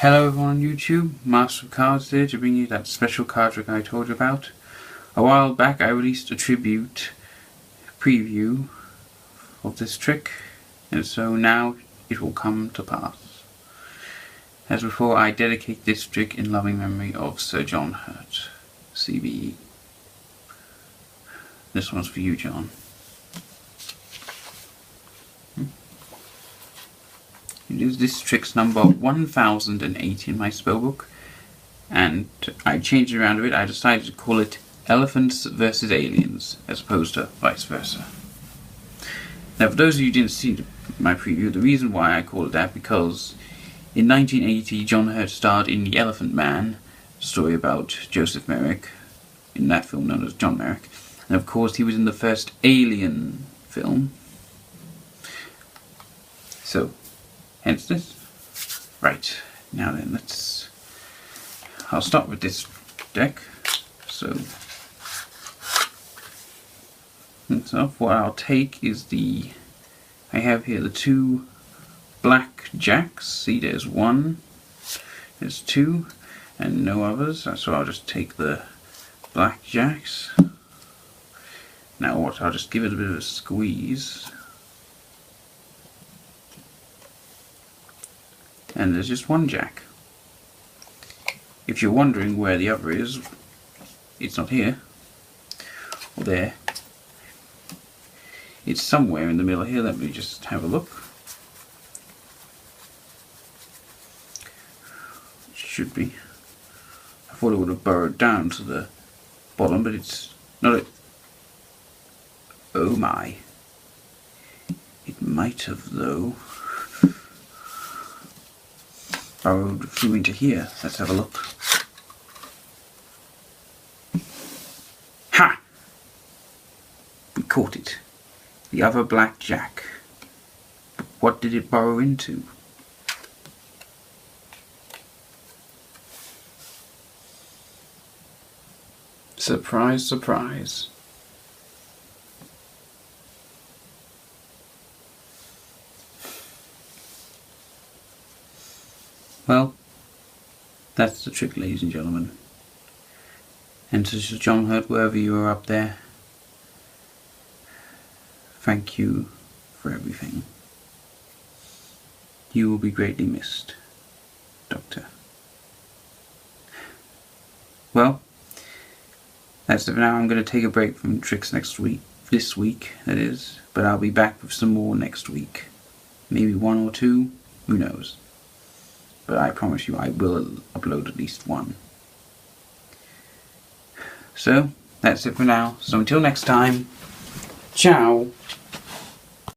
Hello everyone on YouTube, Master of Cards here to bring you that special card trick I told you about. A while back I released a tribute preview of this trick, and so now it will come to pass. As before, I dedicate this trick in loving memory of Sir John Hurt, CBE. This one's for you, John. This trick's number 1008 in my spellbook, and I changed it around a bit. I decided to call it Elephants vs. Aliens, as opposed to vice versa. Now, for those of you who didn't see my preview, the reason why I called it that, because in 1980, John Hurt starred in The Elephant Man, a story about Joseph Merrick, in that film known as John Merrick, and of course he was in the first Alien film. So, hence this. Right, now then, I'll start with this deck. So what I'll take is I have here the two black jacks. See, there's one, there's two, and no others. So I'll just take the black jacks. Now I'll just give it a bit of a squeeze. And there's just one jack. If you're wondering where the other is, it's not here or there. It's somewhere in the middle here. Let me just have a look. It should be. I thought it would have burrowed down to the bottom, but it's not. Oh my. It might have, though. Burrowed through into here. Let's have a look. Ha! We caught it. The other black jack. But what did it burrow into? Surprise, surprise. Well, that's the trick, ladies and gentlemen. And to Sir John Hurt, wherever you are up there, thank you for everything. You will be greatly missed, Doctor. Well, that's it for now. I'm going to take a break from tricks this week, that is, but I'll be back with some more next week. Maybe one or two, who knows. But I promise you I will upload at least one. So, that's it for now. So until next time, ciao!